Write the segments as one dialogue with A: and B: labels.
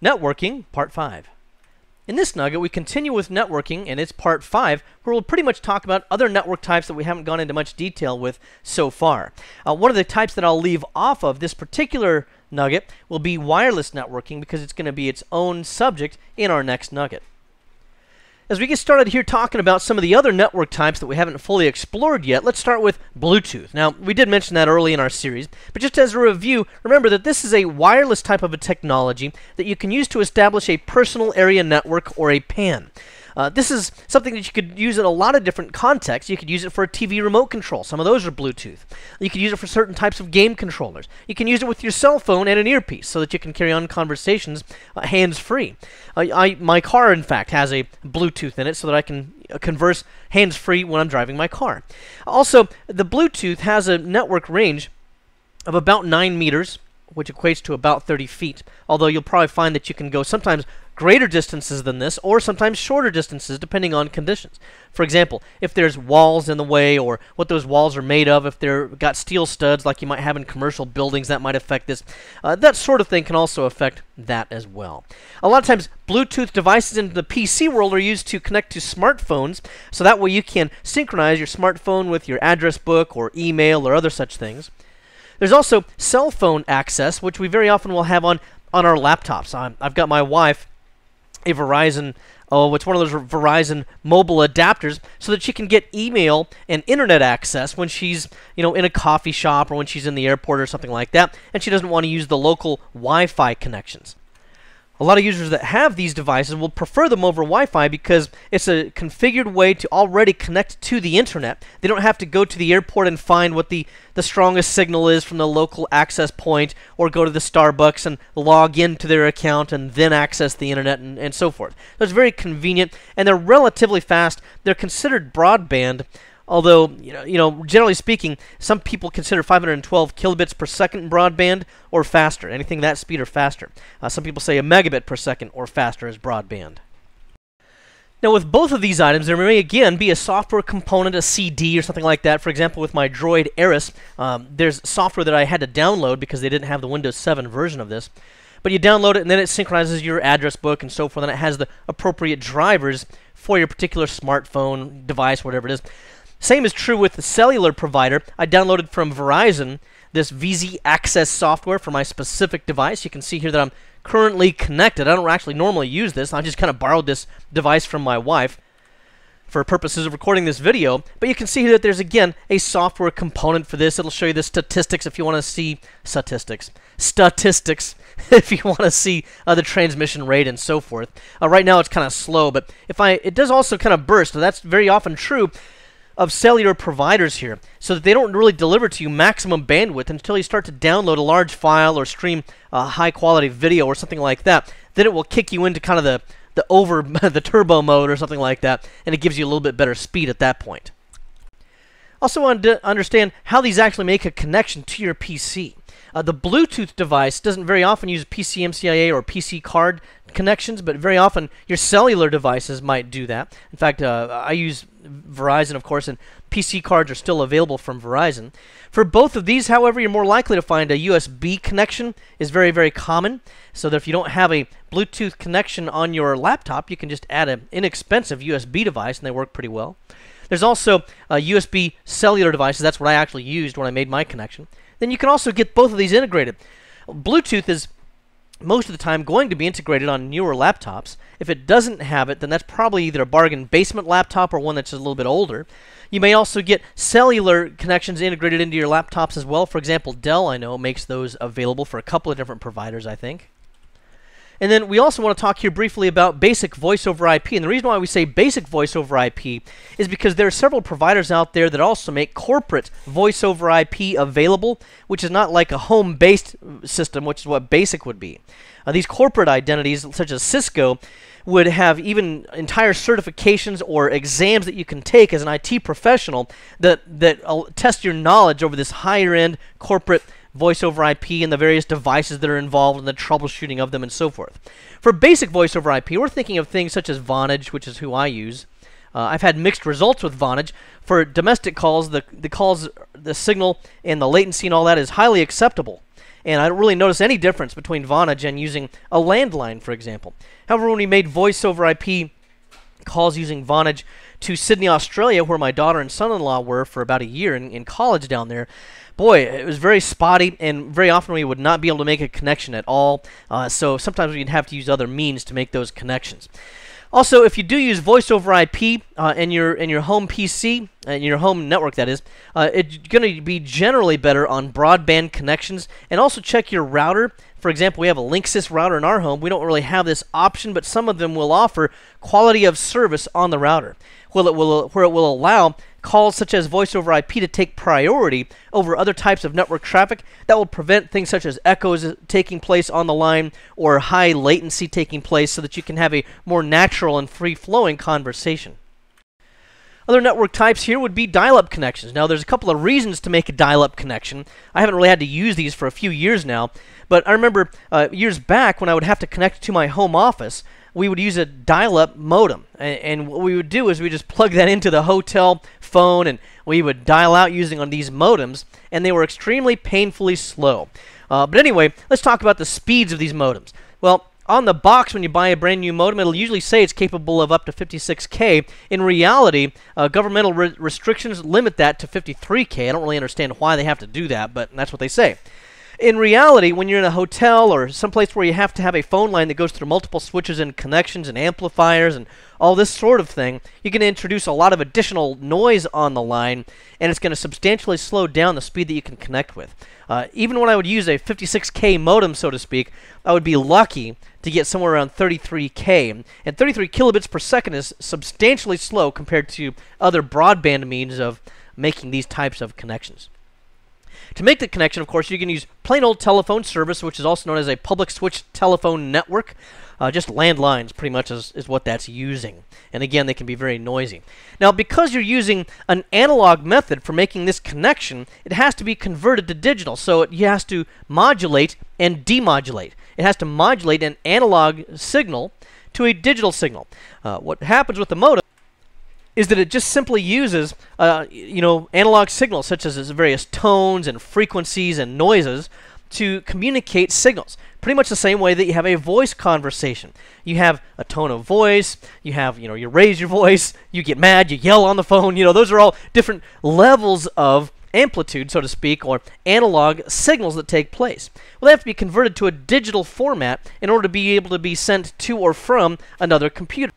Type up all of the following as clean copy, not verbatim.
A: Networking, Part 5. In this nugget, we continue with networking, and it's Part 5, where we'll pretty much talk about other network types that we haven't gone into much detail with so far. One of the types that I'll leave off of this particular nugget will be wireless networking, because it's going to be its own subject in our next nugget. As we get started here talking about some of the other network types that we haven't fully explored yet, let's start with Bluetooth. Now, we did mention that early in our series, but just as a review, remember that this is a wireless type of a technology that you can use to establish a personal area network, or a PAN. This is something that you could use in a lot of different contexts. You could use it for a TV remote control. Some of those are Bluetooth. You could use it for certain types of game controllers. You can use it with your cell phone and an earpiece so that you can carry on conversations hands-free. My car, in fact, has a Bluetooth in it so that I can converse hands-free when I'm driving my car. Also, the Bluetooth has a network range of about 9 meters, which equates to about 30 feet, although you'll probably find that you can go sometimes greater distances than this, or sometimes shorter distances, depending on conditions. For example, if there's walls in the way, or what those walls are made of, if they've got steel studs like you might have in commercial buildings, that might affect this. That sort of thing can also affect that as well. A lot of times, Bluetooth devices in the PC world are used to connect to smartphones, so that way you can synchronize your smartphone with your address book, or email, or other such things. There's also cell phone access, which we very often will have on our laptops. I've got my wife a Verizon, it's one of those Verizon mobile adapters, so that she can get email and internet access when she's, in a coffee shop, or when she's in the airport or something like that, and she doesn't want to use the local Wi-Fi connections. A lot of users that have these devices will prefer them over Wi-Fi because it's a configured way to already connect to the internet. They don't have to go to the airport and find what the strongest signal is from the local access point, or go to the Starbucks and log into their account and then access the internet, and so forth. So it's very convenient, and they're relatively fast. They're considered broadband, although, generally speaking, some people consider 512 kilobits per second broadband or faster. Anything that speed or faster. Some people say a megabit per second or faster is broadband. Now, with both of these items, there may again be a software component, a CD or something like that. For example, with my Droid Aris, there's software that I had to download because they didn't have the Windows 7 version of this. But you download it, and then it synchronizes your address book and so forth, and it has the appropriate drivers for your particular smartphone, device, whatever it is. Same is true with the cellular provider. I downloaded from Verizon this VZ Access software for my specific device. You can see here that I'm currently connected. I don't actually normally use this. I just kind of borrowed this device from my wife for purposes of recording this video. But you can see here that there's, again, a software component for this. It'll show you the statistics if you want to see statistics if you want to see the transmission rate and so forth. Right now it's kind of slow, but it does also kind of burst. So that's very often true of cellular providers here, so that they don't really deliver to you maximum bandwidth until you start to download a large file or stream high quality video or something like that. Then it will kick you into kind of the turbo mode or something like that, and it gives you a little bit better speed at that point. Also want to understand how these actually make a connection to your PC. The Bluetooth device doesn't very often use PCMCIA or PC card connections, but very often your cellular devices might do that. In fact, I use Verizon, of course, and PC cards are still available from Verizon. For both of these, however, you're more likely to find a USB connection is very, very common, so that if you don't have a Bluetooth connection on your laptop, you can just add an inexpensive USB device, and they work pretty well. There's also USB cellular devices. That's what I actually used when I made my connection. Then you can also get both of these integrated. Bluetooth is most of the time going to be integrated on newer laptops. If it doesn't have it, then that's probably either a bargain basement laptop or one that's a little bit older. You may also get cellular connections integrated into your laptops as well. For example, Dell, I know, makes those available for a couple of different providers, I think. And then we also want to talk here briefly about basic voice over IP. And the reason why we say basic voice over IP is because there are several providers out there that also make corporate voice over IP available, which is not like a home-based system, which is what basic would be. These corporate identities, such as Cisco, would have even entire certifications or exams that you can take as an IT professional that test your knowledge over this higher-end corporate voice over IP and the various devices that are involved in the troubleshooting of them and so forth. For basic voice over IP, we're thinking of things such as Vonage, which is who I use. I've had mixed results with Vonage. For domestic calls, the signal and the latency and all that is highly acceptable. and I don't really notice any difference between Vonage and using a landline, for example. However, when we made voice over IP calls using Vonage to Sydney, Australia, where my daughter and son-in-law were for about a year in college down there, boy, it was very spotty, and very often we would not be able to make a connection at all. So sometimes we'd have to use other means to make those connections. Also, if you do use voice over IP in your home PC, in your home network that is, it's going to be generally better on broadband connections. And also check your router. For example, we have a Linksys router in our home. We don't really have this option, but some of them will offer quality of service on the router, where it will allow calls such as voice over IP to take priority over other types of network traffic. That will prevent things such as echoes taking place on the line or high latency taking place, so that you can have a more natural and free-flowing conversation. Other network types here would be dial-up connections. Now, there's a couple of reasons to make a dial-up connection. I haven't really had to use these for a few years now, but I remember years back when I would have to connect to my home office, we would use a dial-up modem. And what we would do is we just plug that into the hotel phone, and we would dial out using on these modems, and they were extremely painfully slow. But anyway, let's talk about the speeds of these modems. Well, on the box, when you buy a brand new modem, it'll usually say it's capable of up to 56K. In reality, governmental restrictions limit that to 53K. I don't really understand why they have to do that, but that's what they say. In reality, when you're in a hotel or someplace where you have to have a phone line that goes through multiple switches and connections and amplifiers and all this sort of thing, you're going to introduce a lot of additional noise on the line, and it's going to substantially slow down the speed that you can connect with. Even when I would use a 56K modem, so to speak, I would be lucky to get somewhere around 33K. And 33 kilobits per second is substantially slow compared to other broadband means of making these types of connections. To make the connection, of course, you can use plain old telephone service, which is also known as a public switch telephone network. Just landlines, pretty much, is what that's using. And again, they can be very noisy. Now, because you're using an analog method for making this connection, it has to be converted to digital. So it has to modulate and demodulate. It has to modulate an analog signal to a digital signal. What happens with the modem is that it just simply uses, analog signals such as various tones and frequencies and noises to communicate signals. Pretty much the same way that you have a voice conversation. You have a tone of voice, you have, you raise your voice, you get mad, you yell on the phone, those are all different levels of amplitude, so to speak, or analog signals that take place. Well, they have to be converted to a digital format in order to be able to be sent to or from another computer.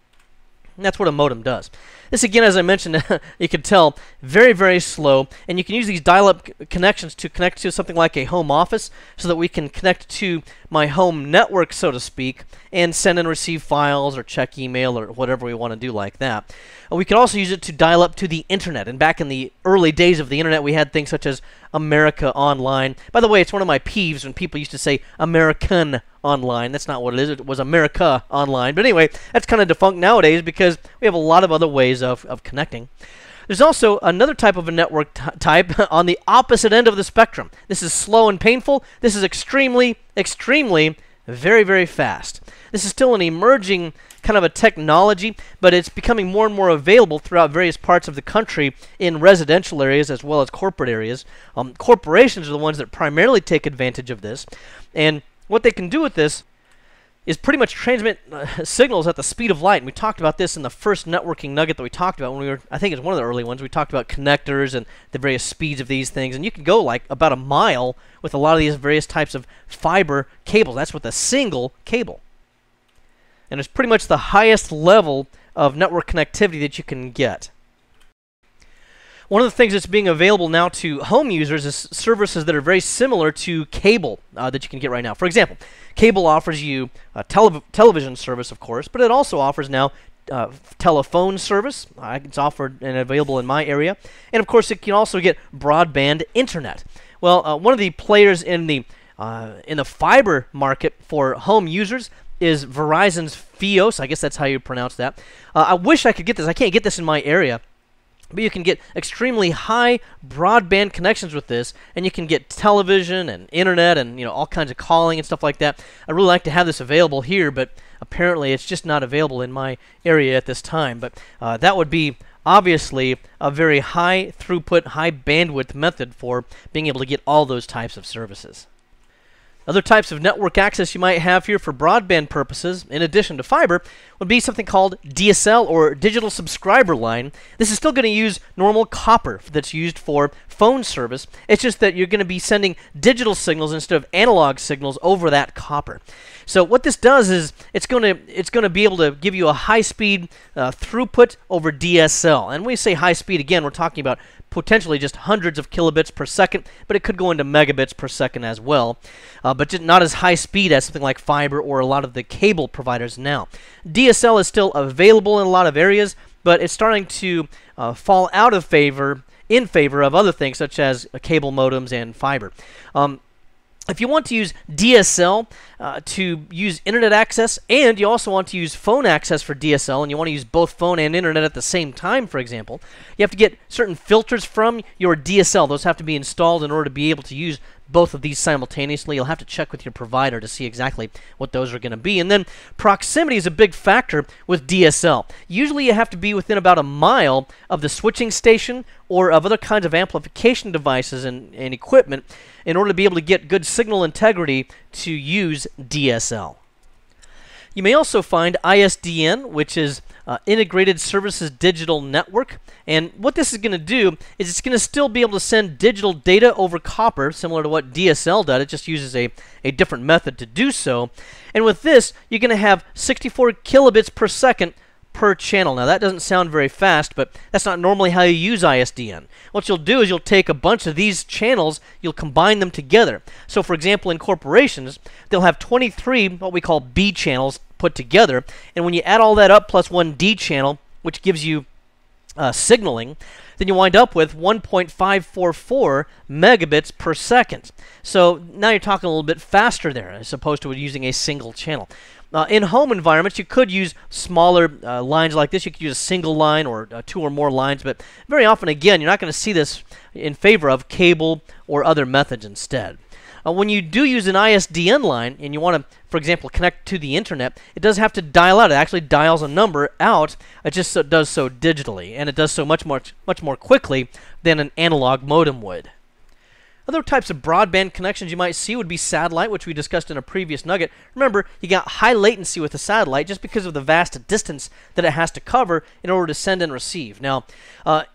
A: And that's what a modem does. This, again, as I mentioned, you can tell, very, very slow. And you can use these dial-up connections to connect to something like a home office so that we can connect to my home network, so to speak, and send and receive files or check email or whatever we want to do like that. We can also use it to dial up to the internet. And back in the early days of the internet, we had things such as America Online. By the way, it's one of my peeves when people used to say American Online. That's not what it is. It was America Online. But anyway, that's kind of defunct nowadays because we have a lot of other ways of connecting. There's also another type of a network type on the opposite end of the spectrum. This is slow and painful. This is extremely, extremely, very, very fast. This is still an emerging kind of a technology, but it's becoming more and more available throughout various parts of the country in residential areas as well as corporate areas. Corporations are the ones that primarily take advantage of this, and what they can do with this is pretty much transmit signals at the speed of light. And we talked about this in the first networking nugget that we talked about when we were, I think it's one of the early ones, we talked about connectors and the various speeds of these things. And you can go like about a mile with a lot of these various types of fiber cables. That's with a single cable. And it's pretty much the highest level of network connectivity that you can get. One of the things that's being available now to home users is services that are very similar to cable that you can get right now. For example, cable offers you a television service, of course, but it also offers now telephone service. It's offered and available in my area. And of course, it can also get broadband internet. Well, one of the players in the fiber market for home users is Verizon's Fios. I guess that's how you pronounce that. I wish I could get this. I can't get this in my area. But you can get extremely high broadband connections with this, and you can get television and internet and all kinds of calling and stuff like that. I'd really like to have this available here, but apparently it's just not available in my area at this time. But that would be obviously a very high throughput, high bandwidth method for being able to get all those types of services. Other types of network access you might have here for broadband purposes, in addition to fiber, would be something called DSL, or digital subscriber line. This is still going to use normal copper that's used for phone service. It's just that you're going to be sending digital signals instead of analog signals over that copper. So what this does is it's going to be able to give you a high-speed throughput over DSL. And when we say high speed, again, we're talking about potentially just hundreds of kilobits per second, but it could go into megabits per second as well, but just not as high speed as something like fiber or a lot of the cable providers now. DSL is still available in a lot of areas, but it's starting to fall out of favor in favor of other things such as cable modems and fiber. If you want to use DSL to use internet access, and you also want to use phone access for DSL, and you want to use both phone and internet at the same time, for example, you have to get certain filters from your DSL. Those have to be installed in order to be able to use both of these simultaneously. You'll have to check with your provider to see exactly what those are going to be. And then proximity is a big factor with DSL. Usually you have to be within about a mile of the switching station or of other kinds of amplification devices and equipment in order to be able to get good signal integrity to use DSL. You may also find ISDN, which is Integrated Services Digital Network. And what this is going to do is it's going to still be able to send digital data over copper, similar to what DSL does. It just uses a different method to do so. And with this, you're going to have 64 kilobits per second per channel. Now that doesn't sound very fast, but that's not normally how you use ISDN. What you'll do is you'll take a bunch of these channels, you'll combine them together. So for example, in corporations, they'll have 23 what we call B channels put together, and when you add all that up plus one D channel, which gives you signaling, then you wind up with 1.544 megabits per second. So now you're talking a little bit faster there as opposed to using a single channel. In home environments, you could use smaller lines like this. You could use a single line or two or more lines, but very often, again, you're not going to see this in favor of cable or other methods instead. When you do use an ISDN line and you want to, for example, connect to the internet, it does have to dial out. It actually dials a number out. It just does so digitally, and it does so much more quickly than an analog modem would. Other types of broadband connections you might see would be satellite, which we discussed in a previous nugget. Remember, you got high latency with the satellite just because of the vast distance that it has to cover in order to send and receive. Now,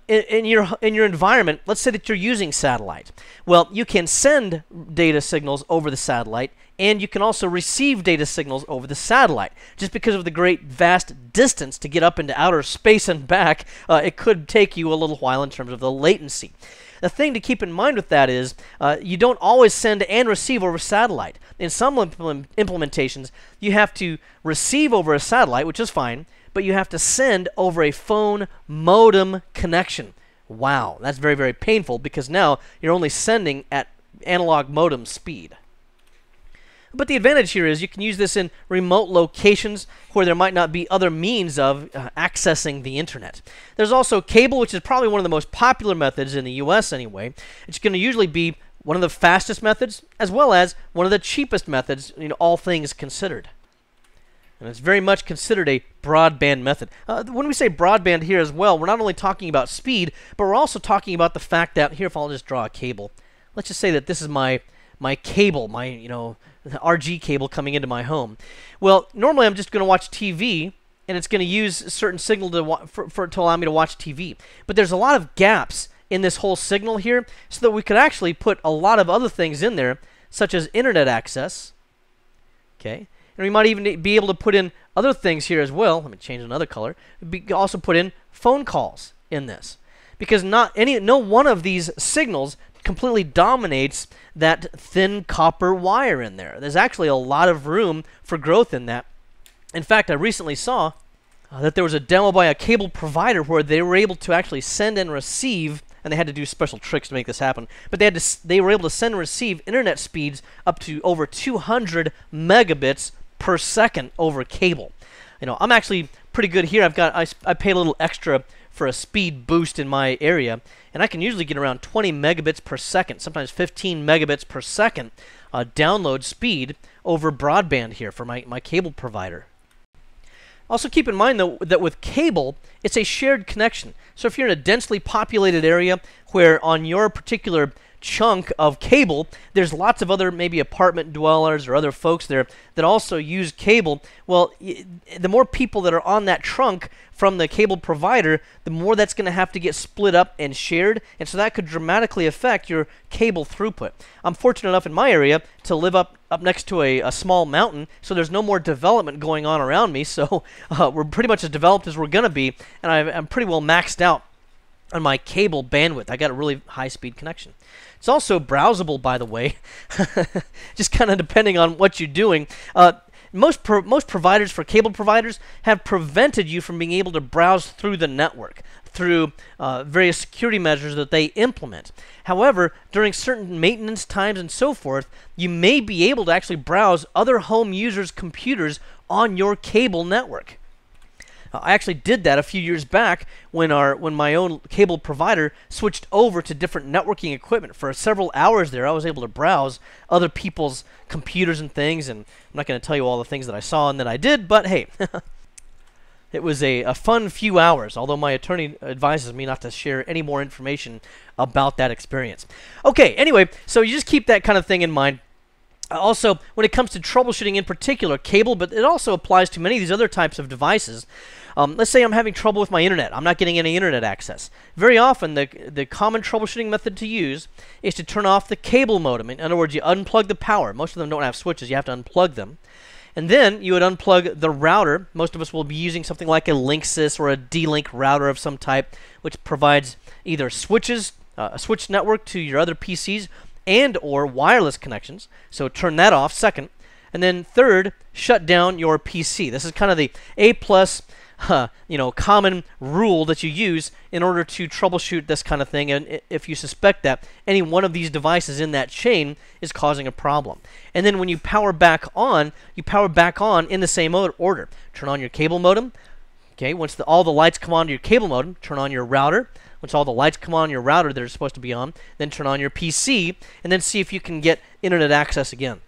A: in your environment, let's say that you're using satellite. Well, you can send data signals over the satellite, and you can also receive data signals over the satellite. Just because of the great vast distance to get up into outer space and back, it could take you a little while in terms of the latency. The thing to keep in mind with that is you don't always send and receive over satellite. In some implementations, you have to receive over a satellite, which is fine, but you have to send over a phone modem connection. Wow, that's very, very painful because now you're only sending at analog modem speed. But the advantage here is you can use this in remote locations where there might not be other means of accessing the internet. There's also cable, which is probably one of the most popular methods in the US anyway. It's going to usually be one of the fastest methods as well as one of the cheapest methods, all things considered. And it's very much considered a broadband method. When we say broadband here as well, we're not only talking about speed, but we're also talking about the fact that, here, if I'll just draw a cable. Let's just say that this is my cable, the RG cable coming into my home. Well, normally I'm just going to watch TV, and it's going to use a certain signal to allow me to watch TV. But there's a lot of gaps in this whole signal here, so that we could actually put a lot of other things in there, such as internet access. Okay, and we might even be able to put in other things here as well. Let me change another color. Also put in phone calls in this, because no one of these signals completely dominates that thin copper wire in there. There's actually a lot of room for growth in that. In fact, I recently saw that there was a demo by a cable provider where they were able to actually send and receive, and they had to do special tricks to make this happen, but they were able to send and receive internet speeds up to over 200 megabits per second over cable. I'm actually pretty good here. I pay a little extra for a speed boost in my area, and I can usually get around 20 megabits per second, sometimes 15 megabits per second download speed over broadband here for my cable provider. Also keep in mind, though, that with cable, it's a shared connection. So if you're in a densely populated area where on your particular chunk of cable, there's lots of other maybe apartment dwellers or other folks there that also use cable. Well, the more people that are on that trunk from the cable provider, the more that's going to have to get split up and shared, and so that could dramatically affect your cable throughput. I'm fortunate enough in my area to live up next to a small mountain, so there's no more development going on around me, so we're pretty much as developed as we're going to be, and I'm pretty well maxed out on my cable bandwidth. I got a really high-speed connection. It's also browsable, by the way, just kind of depending on what you're doing. Most providers, for cable providers, have prevented you from being able to browse through the network through various security measures that they implement. However, during certain maintenance times and so forth, you may be able to actually browse other home users' computers on your cable network. I actually did that a few years back when my own cable provider switched over to different networking equipment. For several hours there, I was able to browse other people's computers and things, and I'm not going to tell you all the things that I saw and that I did, but hey, it was a fun few hours, although my attorney advises me not to share any more information about that experience. Okay, anyway, so you just keep that kind of thing in mind. Also, when it comes to troubleshooting in particular, cable, but it also applies to many of these other types of devices. Let's say I'm having trouble with my internet. I'm not getting any internet access. Very often, the common troubleshooting method to use is to turn off the cable modem. In other words, you unplug the power. Most of them don't have switches. You have to unplug them. And then you would unplug the router. Most of us will be using something like a Linksys or a D-Link router of some type, which provides either switches, a switch network to your other PCs, and or wireless connections. So turn that off second. And then third, shut down your PC. This is kind of the A+, common rule that you use in order to troubleshoot this kind of thing, and if you suspect that any one of these devices in that chain is causing a problem. And then when you power back on in the same order. Turn on your cable modem. Okay, once all the lights come on to your cable modem, turn on your router. Once all the lights come on your router that are supposed to be on, then turn on your PC, and then see if you can get internet access again.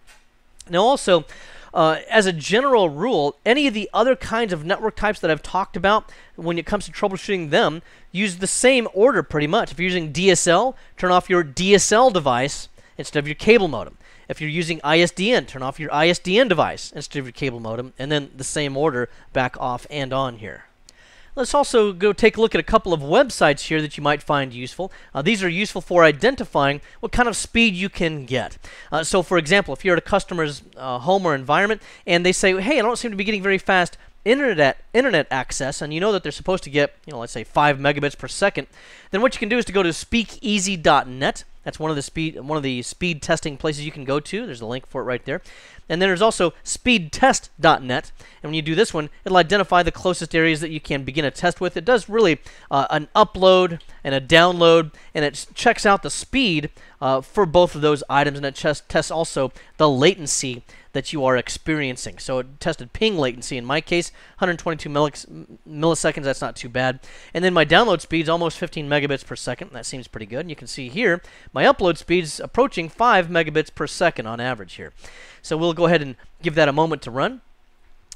A: Now also, as a general rule, any of the other kinds of network types that I've talked about, when it comes to troubleshooting them, use the same order pretty much. If you're using DSL, turn off your DSL device instead of your cable modem. If you're using ISDN, turn off your ISDN device instead of your cable modem, and then the same order back off and on here. Let's also go take a look at a couple of websites here that you might find useful. These are useful for identifying what kind of speed you can get. So for example, if you're at a customer's home or environment and they say, hey, I don't seem to be getting very fast internet access, and you know that they're supposed to get, let's say 5 megabits per second, then what you can do is to go to speakeasy.net. That's one of the speed testing places you can go to. There's a link for it right there. And then there's also speedtest.net. And when you do this one, it'll identify the closest areas that you can begin a test with. It does really an upload and a download, and it checks out the speed for both of those items, and it tests also the latency that you are experiencing. So it tested ping latency in my case, 122 milliseconds. That's not too bad. And then my download speed is almost 15 megabits per second. That seems pretty good. And you can see here my upload speed is approaching 5 megabits per second on average here. So we'll go ahead and give that a moment to run,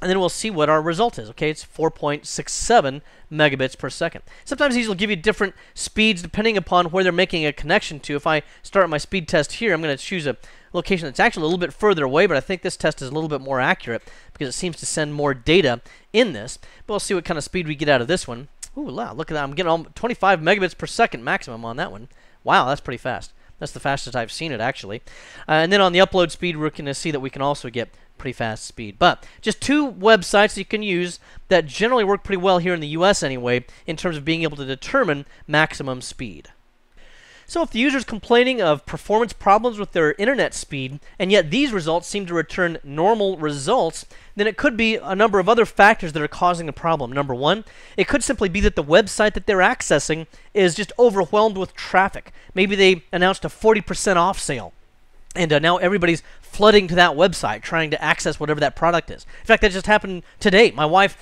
A: and then we'll see what our result is. Okay, it's 4.67 megabits per second. Sometimes these will give you different speeds depending upon where they're making a connection to. If I start my speed test here, I'm going to choose a location that's actually a little bit further away, but I think this test is a little bit more accurate because it seems to send more data in this. But we'll see what kind of speed we get out of this one. Ooh, wow, look at that. I'm getting 25 megabits per second maximum on that one. Wow, that's pretty fast. That's the fastest I've seen it, actually. And then on the upload speed, we're going to see that we can also get pretty fast speed. But just two websites you can use that generally work pretty well here in the US anyway, in terms of being able to determine maximum speed. So if the user is complaining of performance problems with their internet speed, and yet these results seem to return normal results, then it could be a number of other factors that are causing the problem. Number one, it could simply be that the website that they're accessing is just overwhelmed with traffic. Maybe they announced a 40% off sale, and now everybody's flooding to that website trying to access whatever that product is. In fact, that just happened today. My wife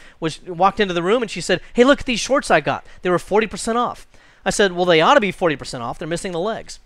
A: walked into the room and she said, hey, look at these shorts I got. They were 40% off. I said, well, they ought to be 40% off. They're missing the legs.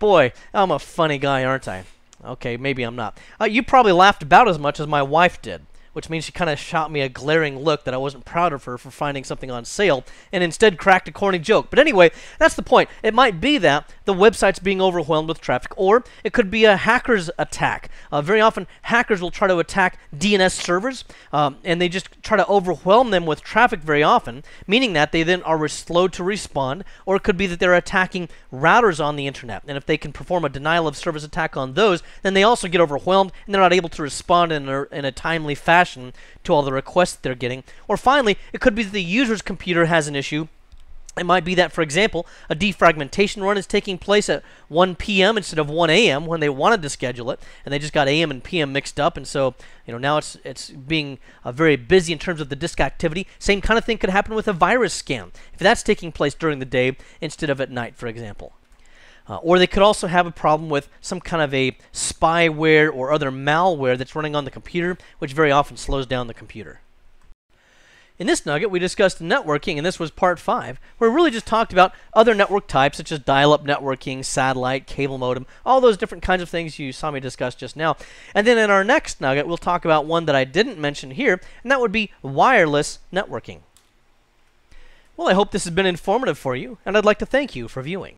A: Boy, I'm a funny guy, aren't I? Okay, maybe I'm not. You probably laughed about as much as my wife did which means she kind of shot me a glaring look that I wasn't proud of her for finding something on sale, and instead cracked a corny joke. But anyway, that's the point. It might be that the website's being overwhelmed with traffic, or it could be a hacker's attack. Very often, hackers will try to attack DNS servers, and they just try to overwhelm them with traffic very often, meaning that they then are slow to respond, or it could be that they're attacking routers on the internet, and if they can perform a denial of service attack on those, then they also get overwhelmed, and they're not able to respond in a timely fashion to all the requests that they're getting. Or finally, it could be that the user's computer has an issue. It might be that, for example, a defragmentation run is taking place at 1 p.m. instead of 1 a.m. when they wanted to schedule it, and they just got a.m. and p.m. mixed up, and so now it's being very busy in terms of the disk activity. Same kind of thing could happen with a virus scan if that's taking place during the day instead of at night, for example. Or they could also have a problem with some kind of a spyware or other malware that's running on the computer, which very often slows down the computer. In this nugget, we discussed networking, and this was part 5, where we really just talked about other network types, such as dial-up networking, satellite, cable modem, all those different kinds of things you saw me discuss just now. And then in our next nugget, we'll talk about one that I didn't mention here, and that would be wireless networking. Well, I hope this has been informative for you, and I'd like to thank you for viewing.